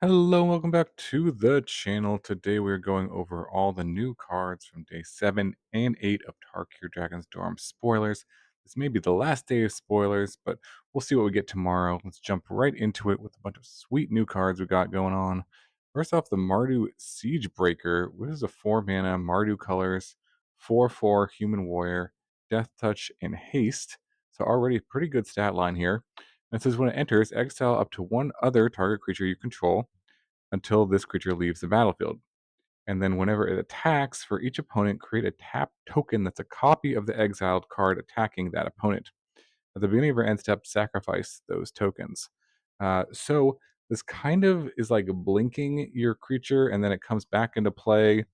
Hello, and welcome back to the channel. Today we're going over all the new cards from day 7 and 8 of Tarkir Dragonstorm. Spoilers. This may be the last day of spoilers, but we'll see what we get tomorrow. Let's jump right into it with a bunch of sweet new cards we got going on. First off, the Mardu Siege Breaker. This is a 4 mana Mardu colors, 4/4 human warrior, death touch, and haste. So already a pretty good stat line here. And it says when it enters, exile up to one other target creature you control until this creature leaves the battlefield. And then whenever it attacks, for each opponent, create a tap token that's a copy of the exiled card attacking that opponent. At the beginning of your end step, sacrifice those tokens. So this kind of is like blinking your creature, and then it comes back into play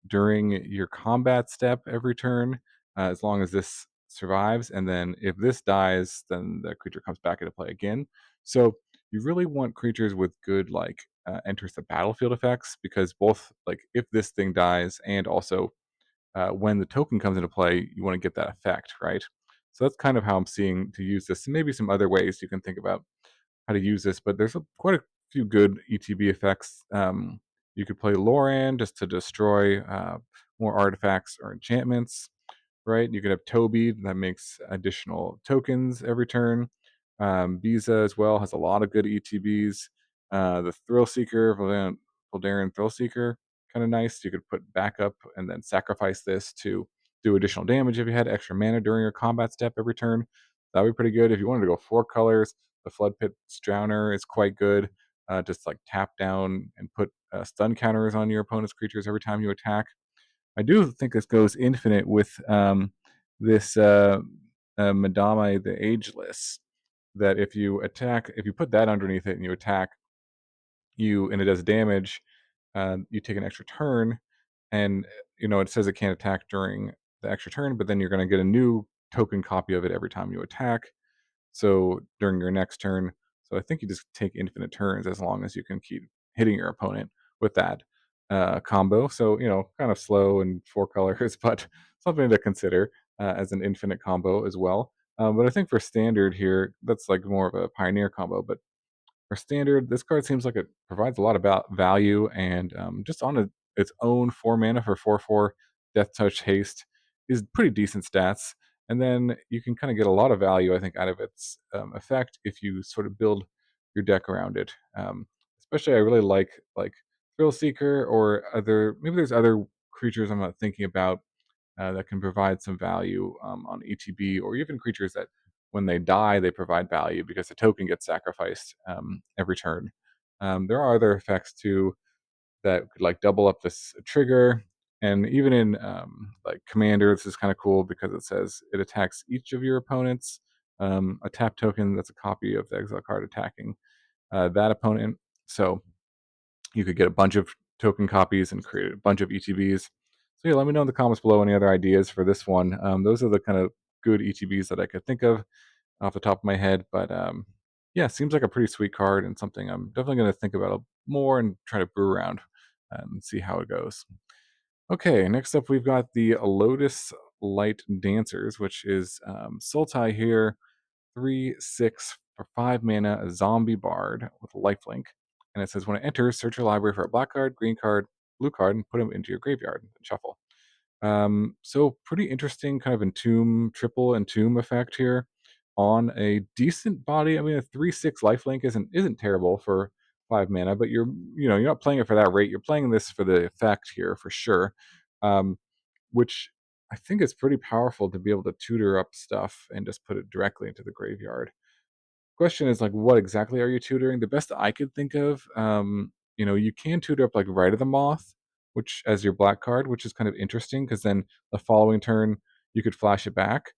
during your combat step every turn, as long as this survives. And then if this dies, then the creature comes back into play again. So you really want creatures with good enters the battlefield effects, because both like if this thing dies and also when the token comes into play, you want to get that effect, right? So that's kind of how I'm seeing to use this. Maybe some other ways you can think about how to use this, but there's quite a few good ETB effects. You could play Loran just to destroy more artifacts or enchantments, right? You could have Toby that makes additional tokens every turn. Biza as well has a lot of good ETBs. The Thrill Seeker, Voldaren Thrill Seeker, kind of nice. You could put backup and then sacrifice this to do additional damage if you had extra mana during your combat step every turn. That would be pretty good. If you wanted to go 4 colors, the Flood Pit Drowner is quite good. Just like tap down and put stun counters on your opponent's creatures every time you attack. I do think this goes infinite with this Madame the Ageless. That if you attack, if you put that underneath it and you attack you and it does damage, you take an extra turn, and it says it can't attack during the extra turn, but then you're going to get a new token copy of it every time you attack. So during your next turn, so I think you just take infinite turns as long as you can keep hitting your opponent with that combo. So kind of slow and 4 colors, but something to consider as an infinite combo as well. But I think for standard here, that's like more of a pioneer combo. But for standard, this card seems like it provides a lot about value, and just on its own 4 mana for 4/4 Death Touch Haste is pretty decent stats. And then you can kind of get a lot of value, I think, out of its effect if you sort of build your deck around it. Especially, I really like Thrill Seeker or other. Maybe there's other creatures I'm not thinking about that can provide some value on ETB, or even creatures that when they die, they provide value because the token gets sacrificed every turn. There are other effects too that could like double up this trigger. And even in like Commander, this is kind of cool because it says it attacks each of your opponents. A tap token that's a copy of the exile card attacking that opponent. So you could get a bunch of token copies and create a bunch of ETBs. So yeah, let me know in the comments below any other ideas for this one. Those are the kind of good ETBs that I could think of off the top of my head. But yeah, seems like a pretty sweet card and something I'm definitely going to think about more and try to brew around and see how it goes. Okay, next up we've got the Lotus Light Dancers, which is Sultai here, 3/6 for 5 mana, a zombie bard with lifelink. And it says when it enters, search your library for a black card, green card, blue card, and put them into your graveyard and shuffle. So pretty interesting kind of triple entomb effect here on a decent body. I mean, a 3/6 lifelink isn't terrible for 5 mana, but you're not playing it for that rate. You're playing this for the effect here for sure. Um, which I think is pretty powerful to be able to tutor up stuff and just put it directly into the graveyard. Question is like, what exactly are you tutoring? The best I could think of, you can tutor up like Rite of the Moth, which as your black card, which is kind of interesting because then the following turn you could flash it back.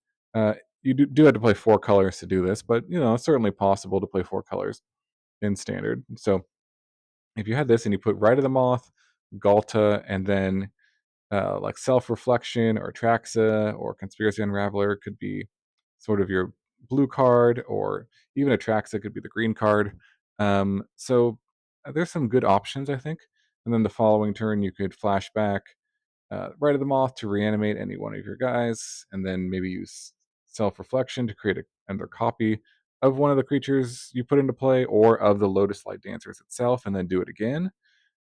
You do have to play 4 colors to do this, but it's certainly possible to play 4 colors in standard. So if you had this and you put Rite of the Moth, Galta, and then like self-reflection or Traxa or conspiracy unraveler could be sort of your blue card, or even Atraxa could be the green card. So there's some good options, I think. And then the following turn you could flash back Rite of the Moth to reanimate any one of your guys, and then maybe use self-reflection to create another copy of one of the creatures you put into play or of the Lotus Light Dancers itself, and then do it again.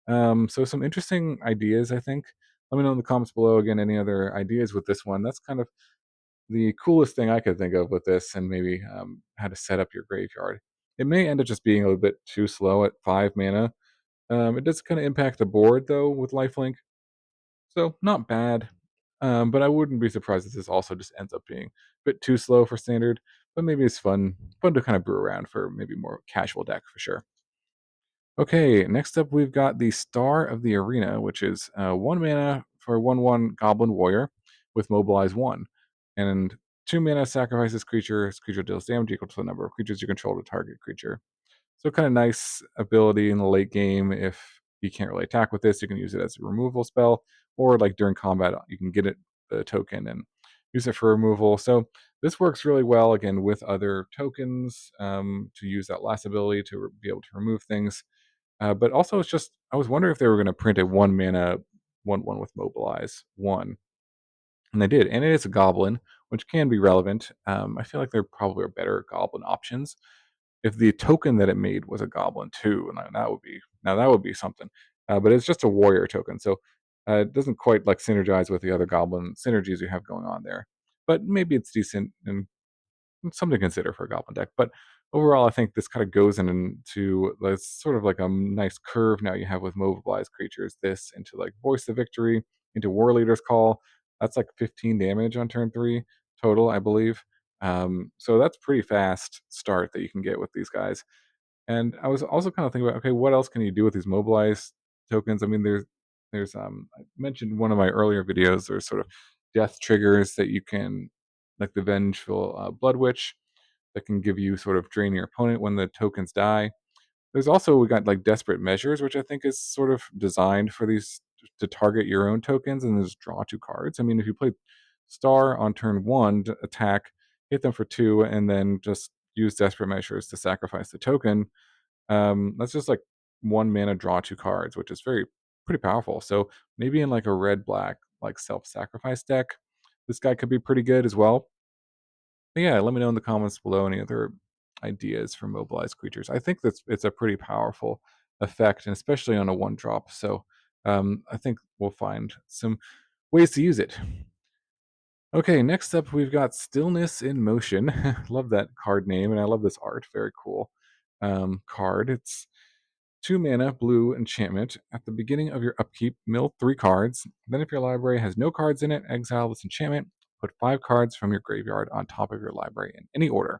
So some interesting ideas, I think. Let me know in the comments below again any other ideas with this one. That's kind of the coolest thing I could think of with this, and maybe how to set up your graveyard. It may end up just being a little bit too slow at 5 mana. It does kind of impact the board though with lifelink, so not bad. But I wouldn't be surprised if this also just ends up being a bit too slow for standard. But maybe it's fun to kind of brew around for maybe more casual deck for sure. Okay, next up we've got the Star of the Arena, which is 1 mana for 1/1 Goblin Warrior with Mobilize 1. And 2 mana sacrifices creature. This creature deals damage equal to the number of creatures you control to target creature. So kind of nice ability in the late game. If you can't really attack with this, you can use it as a removal spell, or like during combat, you can get it the token and use it for removal. So this works really well again with other tokens to use that last ability to be able to remove things. But also, it's just I was wondering if they were going to print a 1 mana 1/1 with mobilize 1, and they did, and it is a goblin, which can be relevant. I feel like there probably are better goblin options if the token that it made was a goblin too, and that would be something. But it's just a warrior token, so it doesn't quite like synergize with the other goblin synergies you have going on there. But maybe it's decent and something to consider for a goblin deck. But overall, I think this kind of goes into this sort of like a nice curve now you have with mobilized creatures. This into like Voice of Victory, into War Leader's Call. That's like 15 damage on turn 3 total, I believe. So that's pretty fast start that you can get with these guys. And I was also kind of thinking about, okay, what else can you do with these mobilized tokens? I mean, there's I mentioned in one of my earlier videos. There's sort of death triggers that you can, like the Vengeful Blood Witch, that can give you sort of drain your opponent when the tokens die. There's also we got like Desperate Measures, which I think is sort of designed for these to target your own tokens and just draw 2 cards. I mean, if you play Star on turn 1 to attack, hit them for 2, and then just use Desperate Measures to sacrifice the token, that's just like 1 mana draw 2 cards, which is very pretty powerful. So maybe in like a red black like self-sacrifice deck, this guy could be pretty good as well. But yeah, let me know in the comments below any other ideas for mobilized creatures. I think that's it's a pretty powerful effect, and especially on a 1 drop. So I think we'll find some ways to use it. Okay, next up we've got Stillness in Motion. Love that card name, and I love this art. Very cool card. It's 2 mana blue enchantment. At the beginning of your upkeep, mill 3 cards. Then, if your library has no cards in it, exile this enchantment. Put 5 cards from your graveyard on top of your library in any order.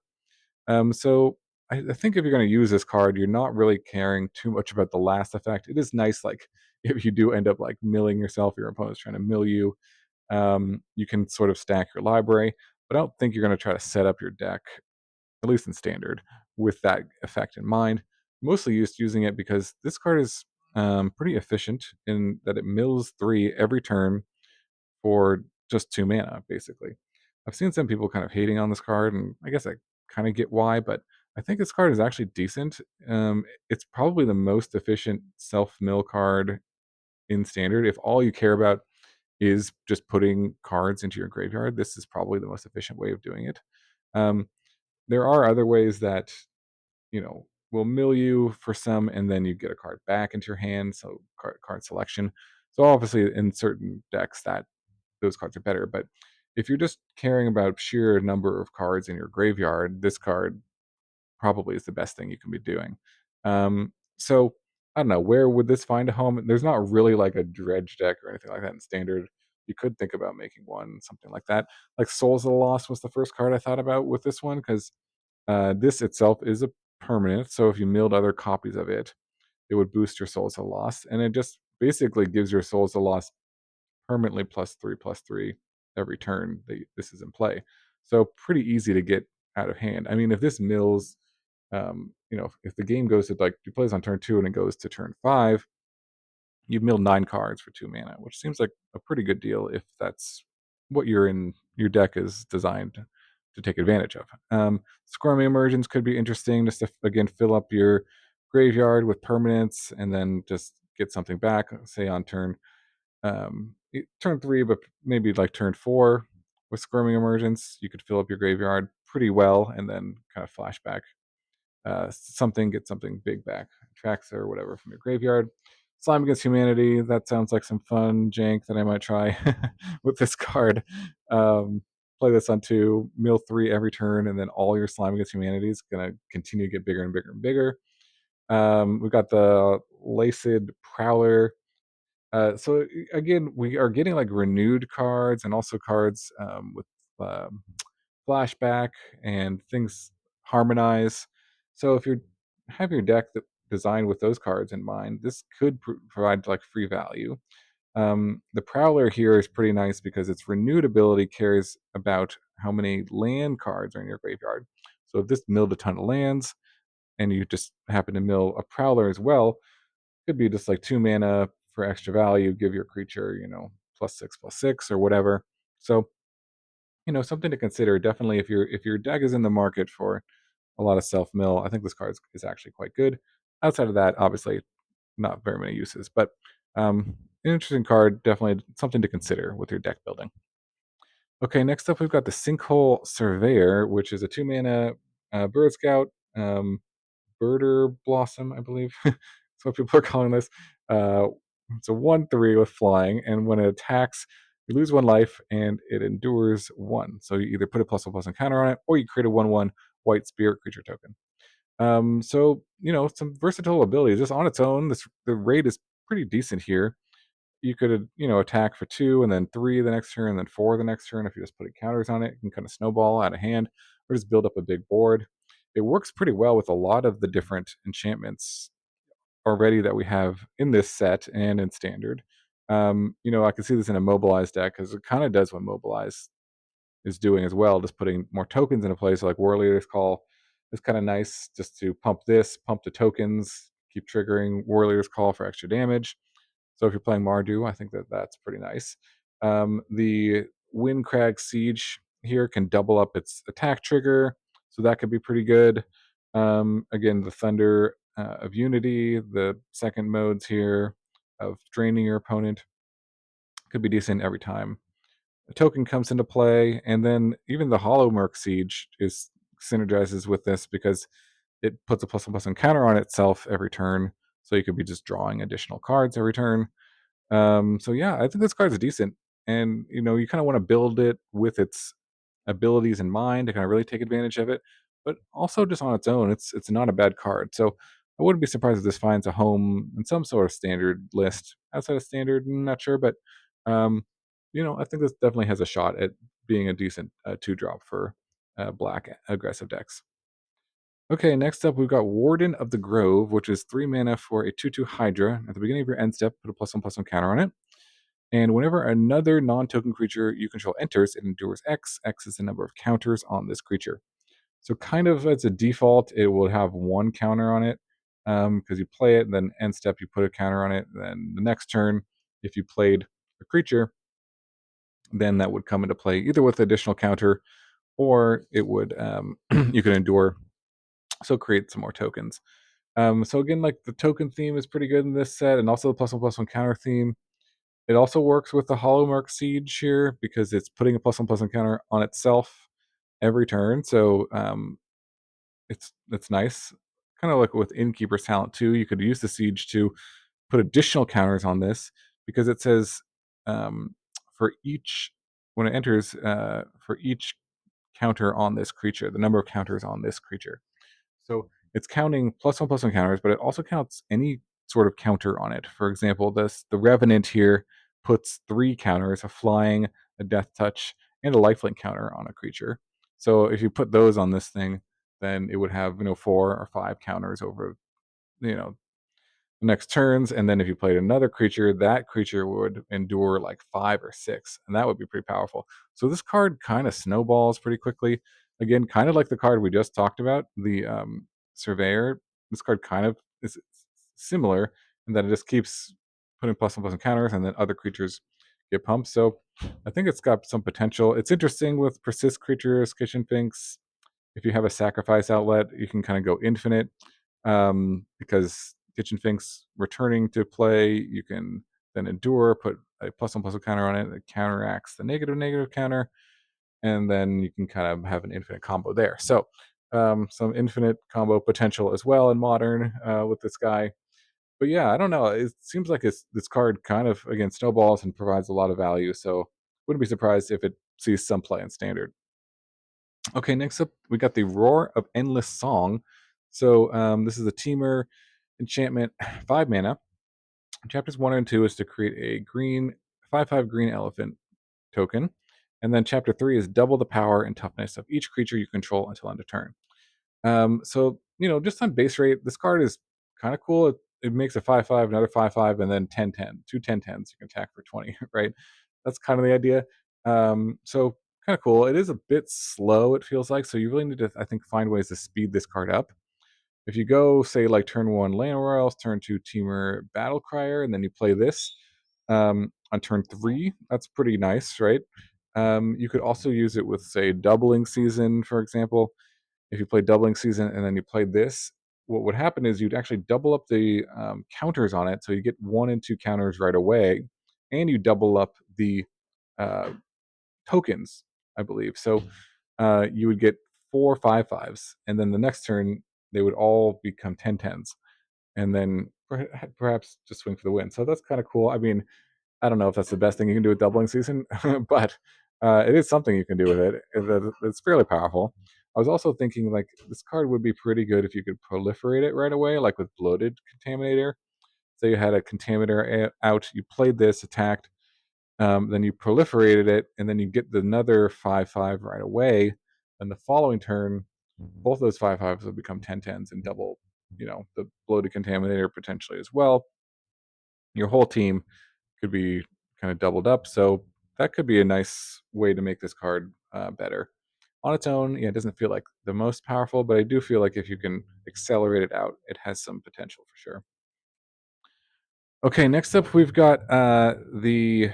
So I think if you're going to use this card, you're not really caring too much about the last effect. It is nice, like if you do end up like milling yourself, your opponent's trying to mill you. You can sort of stack your library, but I don't think you're going to try to set up your deck, at least in standard, with that effect in mind. Mostly using it because this card is pretty efficient in that it mills 3 every turn for just 2 mana, basically. I've seen some people kind of hating on this card, and I guess I kind of get why, but I think this card is actually decent. It's probably the most efficient self mill card in standard. If all you care about is just putting cards into your graveyard, this is probably the most efficient way of doing it. Um, there are other ways that will mill you for some, and then you get a card back into your hand. So card selection. So obviously, in certain decks, that those cards are better. But if you're just caring about sheer number of cards in your graveyard, this card probably is the best thing you can be doing. So I don't know, where would this find a home? There's not really like a dredge deck or anything like that in standard. You could think about making one, something like that. Like Souls of the Lost was the first card I thought about with this one because this itself is a permanent. So if you milled other copies of it, it would boost your Souls of the Lost, and it just basically gives your Souls of the Lost permanently +3/+3 every turn that this is in play. So pretty easy to get out of hand. I mean, if this mills, if the game goes to like you plays on turn 2 and it goes to turn 5, you've milled 9 cards for 2 mana, which seems like a pretty good deal if that's what your deck is designed to take advantage of. Squirming Emergence could be interesting just to again fill up your graveyard with permanents and then just get something back, say on turn 3, but maybe like turn 4 with Squirming Emergence, you could fill up your graveyard pretty well, and then kind of flashback something, get something big back, tracks or whatever from your graveyard. Slime Against Humanity, that sounds like some fun jank that I might try with this card. Um, Play this on 2, mill 3 every turn, and then all your Slime Against Humanity is going to continue to get bigger and bigger and bigger. We've got the Laced Prowler. Again, we are getting like renewed cards and also cards with um, flashback and things harmonize. So if you have your deck that designed with those cards in mind, this could provide like free value. The Prowler here is pretty nice because its renewed ability cares about how many land cards are in your graveyard. So if this milled a ton of lands and you just happen to mill a Prowler as well, could be just like 2 mana for extra value, give your creature, +6/+6 or whatever. So something to consider. Definitely, if your deck is in the market for a lot of self mill, I think this card is actually quite good. Outside of that, obviously, not very many uses, but an interesting card. Definitely something to consider with your deck building. Okay, next up we've got the Sinkhole Surveyor, which is a 2 mana bird scout. Birder Blossom, I believe. That's what people are calling this. Uh, it's a 1/3 with flying, and when it attacks, you lose 1 life, and it endures 1. So you either put a +1/+1 counter on it, or you create a 1/1 white spirit creature token. Some versatile abilities. Just on its own, the rate is pretty decent here. You could, attack for 2, and then 3 the next turn, and then 4 the next turn. If you're just putting counters on it, you can kind of snowball out of hand, or just build up a big board. It works pretty well with a lot of the different enchantments already that we have in this set and in standard. I can see this in a mobilize deck because it kind of does what mobilize is doing as well, just putting more tokens into place. Like Warrior's Call is kind of nice just to pump the tokens, keep triggering Warrior's Call for extra damage. So if you're playing Mardu, I think that that's pretty nice. The Windcrag Siege here can double up its attack trigger, so that could be pretty good. Again, the Thunder of Unity, the second modes here of draining your opponent could be decent every time a token comes into play, and then even the Hollow Merc Siege is synergizes with this because it puts a +1/+1 counter on itself every turn, so you could be just drawing additional cards every turn. So yeah, I think this card is decent, and you kind of want to build it with its abilities in mind to kind of really take advantage of it. But also just on its own, it's not a bad card. So I wouldn't be surprised if this finds a home in some sort of standard list. Outside of standard, not sure, but um, I think this definitely has a shot at being a decent 2 drop for black aggressive decks. Okay, next up we've got Warden of the Grove, which is 3 mana for a 2/2 Hydra. At the beginning of your end step, put a +1/+1 counter on it. And whenever another non-token creature you control enters, it endures X. X is the number of counters on this creature. So kind of as a default, it will have 1 counter on it because you play it, and then end step you put a counter on it. Then the next turn, if you played a creature, then that would come into play either with additional counter or it would you could endure. So create some more tokens. So again, like the token theme is pretty good in this set, and also the +1/+1 counter theme. It also works with the Hollow Merc Siege here because it's putting a +1/+1 counter on itself every turn. So it's nice. Kind of like with Innkeeper's Talent too. You could use the Siege to put additional counters on this because it says um, for each when it enters for each counter on this creature, the number of counters on this creature. So it's counting +1/+1 counters, but it also counts any sort of counter on it. For example, the Revenant here puts 3 counters: a flying, a death touch, and a lifelink counter on a creature. So if you put those on this thing, then it would have 4 or 5 counters over you know next turns, and then if you played another creature, that creature would endure like 5 or 6, and that would be pretty powerful. So this card kind of snowballs pretty quickly. Again, kind of like the card we just talked about, the Surveyor. This card kind of is similar in that it just keeps putting +1/+1 counters, and then other creatures get pumped. So I think it's got some potential. It's interesting with persist creatures, Kitchen Finks. If you have a sacrifice outlet, you can kind of go infinite because Kitchen Finks returning to play, you can then endure, put a +1/+1 counter on it that counteracts the negative counter. and then you can kind of have an infinite combo there. So some infinite combo potential as well in modern with this guy. But yeah, I don't know. It seems like this card kind of again snowballs and provides a lot of value. So wouldn't be surprised if it sees some play in standard. Okay, next up we got the Roar of Endless Song. So this is a teamer enchantment, 5 mana. Chapters 1 and 2 is to create a green 5/5 green elephant token, and then chapter 3 is double the power and toughness of each creature you control until end of turn. So just on base rate, this card is kind of cool. It makes a 5/5, another 5/5, and then 10/10, two 10/10s you can attack for 20, right? That's kind of the idea. So kind of cool. It is a bit slow, it feels like. So you really need to, I think, find ways to speed this card up. If you go, say, like turn one Land Royals, turn two Teamer Battle Crier, and then you play this on turn three, that's pretty nice, right? You could also use it with, say, Doubling Season, for example. If you play Doubling Season and then you play this, what would happen is you'd actually double up the counters on it, so you get 1 and 2 counters right away, and you double up the uh, tokens, I believe. So you would get 4 5/5s, and then the next turn they would all become 10/10s, and then perhaps just swing for the win. So that's kind of cool. I mean, I don't know if that's the best thing you can do with Doubling Season, but it is something you can do with it. It's fairly powerful. I was also thinking like this card would be pretty good if you could proliferate it right away, like with Bloated Contaminator. So you had a Contaminator out, you played this, attacked, then you proliferated it, and then you get another 5/5 right away. And the following turn, both those 5/5s will become 10/10s and double, the Bloated Contaminator potentially as well. Your whole team could be kind of doubled up. So that could be a nice way to make this card better. On its own, yeah, it doesn't feel like the most powerful, but I do feel like if you can accelerate it out, it has some potential for sure. Okay, next up we've got the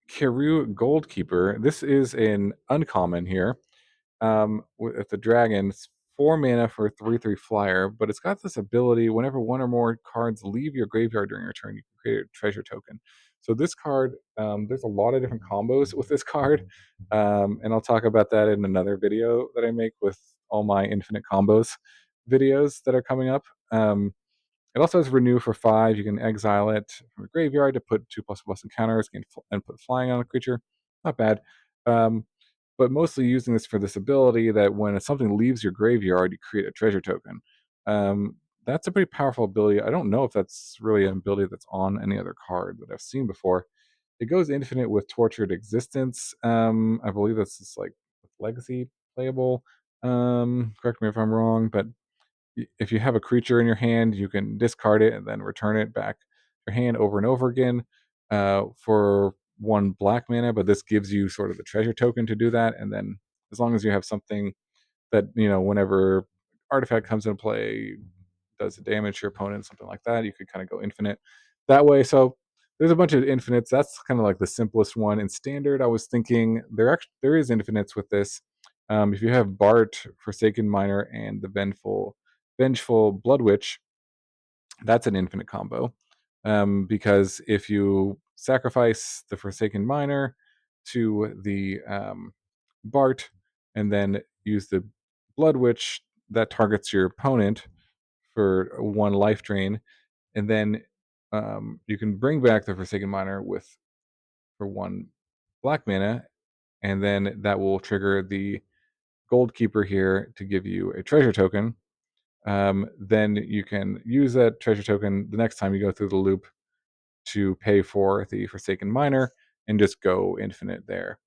Kheru Goldkeeper. This is an uncommon here. With the dragon, it's 4 mana for a 3/3 flyer, but it's got this ability whenever one or more cards leave your graveyard during your turn, you can create a treasure token. So this card, there's a lot of different combos with this card, and I'll talk about that in another video that I make with all my infinite combos videos that are coming up. It also has renew for 5. You can exile it from your graveyard to put 2++ encounters and put flying on a creature. Not bad. Um, but mostly using this for this ability that when something leaves your graveyard, you create a treasure token. Um, that's a pretty powerful ability. I don't know if that's really an ability that's on any other card that I've seen before. It goes infinite with Tortured Existence. I believe this is like Legacy playable. Correct me if I'm wrong, but if you have a creature in your hand, you can discard it and then return it back to your hand over and over again for 1 black mana. But this gives you sort of the treasure token to do that. And then as long as you have something that, whenever artifact comes into play, does the damage to your opponent, something like that, you could kind of go infinite that way. So there's a bunch of infinites. That's kind of like the simplest one. In standard, I was thinking there is infinites with this. If you have Bart, Forsaken Miner, and the Vengeful Blood Witch, that's an infinite combo. Because if you sacrifice the Forsaken Miner to the Bart and then use the Blood Witch, that targets your opponent for 1 life drain, and then you can bring back the Forsaken Miner for 1 black mana, and then that will trigger the Goldkeeper here to give you a treasure token. Then you can use that treasure token the next time you go through the loop to pay for the Forsaken Miner and just go infinite there.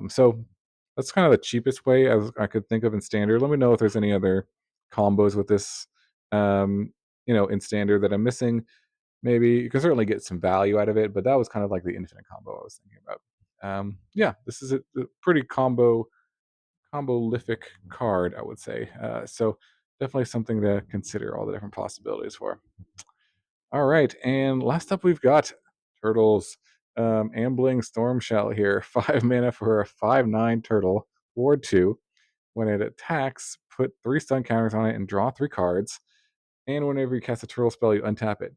So that's kind of the cheapest way I could think of in standard. Let me know if there's any other combos with this, in standard that I'm missing. Maybe you can certainly get some value out of it, but that was kind of like the infinite combo I was thinking about. Yeah, this is a pretty combo-lific card, I would say. So definitely something to consider all the different possibilities for. All right, and last up we've got turtles. Ambling Stormshell here, 5 mana for a 5/9 turtle, Ward 2. When it attacks, put 3 stun counters on it and draw 3 cards. And whenever you cast a turtle spell, you untap it.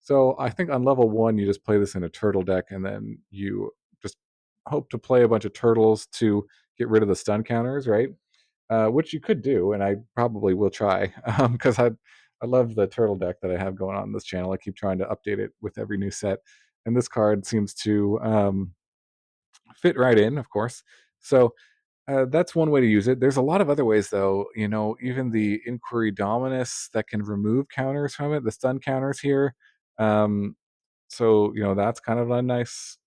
So I think on level 1, you just play this in a turtle deck, and then you just hope to play a bunch of turtles to get rid of the stun counters, right? Which you could do, and I probably will try because I love the turtle deck that I have going on this channel. I keep trying to update it with every new set, and this card seems to fit right in, of course. So that's one way to use it. There's a lot of other ways, though. Even the Inquiry Dominus that can remove counters from it, the stun counters here. Um, so that's kind of a nice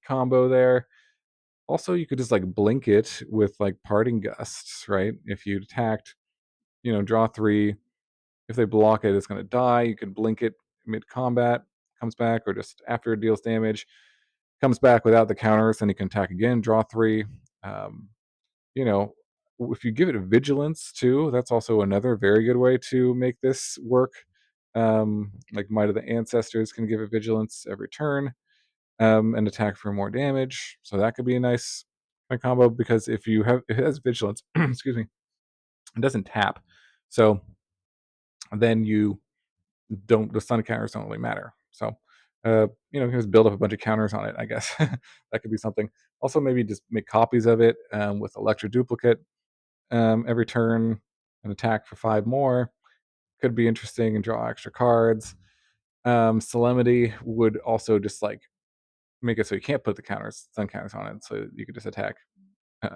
combo there. Also, you could just like blink it with like parting gusts, right? If you attacked, draw 3. If they block it, it's going to die. You could blink it mid combat, comes back, or just after it deals damage, comes back without the counters. Then you can attack again, draw 3. Um, you know, if you give it a vigilance too, that's also another very good way to make this work. Like Might of the Ancestors can give it vigilance every turn, and attack for more damage. So that could be a nice combo because if it has vigilance, excuse me, it doesn't tap. So then the stun counters don't really matter. So you can just build up a bunch of counters on it, I guess. That could be something. Also, maybe just make copies of it with Electro Duplicate every turn and attack for 5 more. Could be interesting and draw extra cards. Solemnity would also just like make it so you can't put the stun counters on it, so you could just attack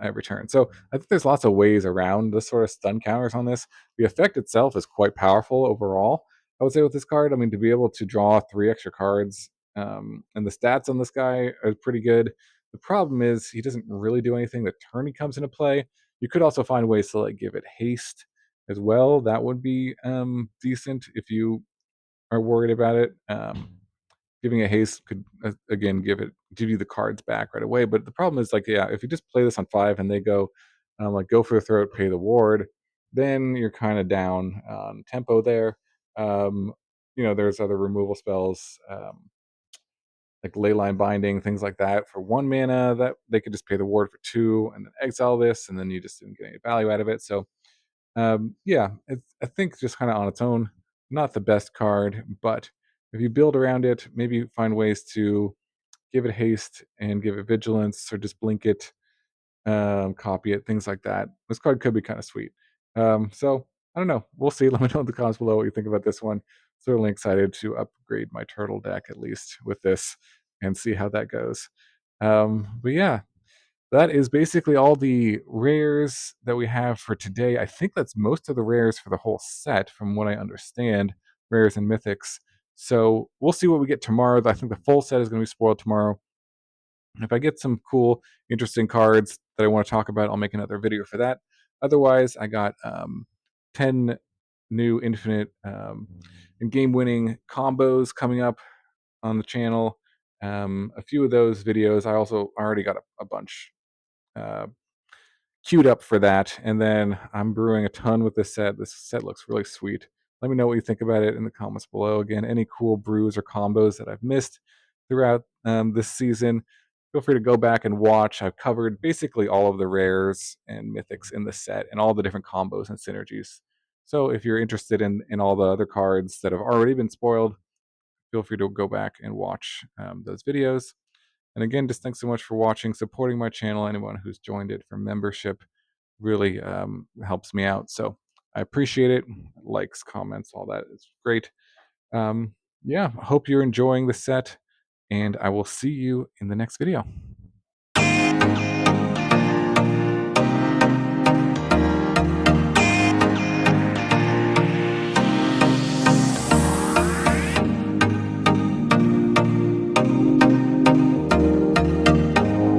every turn. So I think there's lots of ways around the sort of stun counters on this. The effect itself is quite powerful overall. I would say with this card, I mean, to be able to draw 3 extra cards, and the stats on this guy are pretty good. The problem is he doesn't really do anything the turn he comes into play. You could also find ways to like give it haste as well. That would be decent if you are worried about it. Giving a haste could again give you the cards back right away. But the problem is like, yeah, if you just play this on 5 and they go like go for the throat, pay the ward, then you're kind of down on tempo there. Um, there's other removal spells like Leyline Binding, things like that for 1 mana that they could just pay the ward for 2 and then exile this, and then you just didn't get any value out of it. So yeah, I think just kind of on its own, not the best card, but if you build around it, maybe find ways to give it haste and give it vigilance, or just blink it, copy it, things like that. This card could be kind of sweet. So I don't know. We'll see. Let me know in the comments below what you think about this one. Certainly excited to upgrade my turtle deck at least with this and see how that goes. But yeah, that is basically all the rares that we have for today. I think that's most of the rares for the whole set, from what I understand, rares and mythics. So we'll see what we get tomorrow. I think the full set is going to be spoiled tomorrow. If I get some cool, interesting cards that I want to talk about, I'll make another video for that. Otherwise, I got 10 new infinite and game-winning combos coming up on the channel. A few of those videos, I already got a bunch uh, queued up for that. And then I'm brewing a ton with this set. This set looks really sweet. Let me know what you think about it in the comments below. Again, any cool brews or combos that I've missed throughout this season, feel free to go back and watch. I've covered basically all of the rares and mythics in the set and all the different combos and synergies. So if you're interested in all the other cards that have already been spoiled, feel free to go back and watch those videos. And again, just thanks so much for watching, supporting my channel. Anyone who's joined it for membership really helps me out. So I appreciate it. Likes, comments, all that is great. Yeah, hope you're enjoying the set, and I will see you in the next video.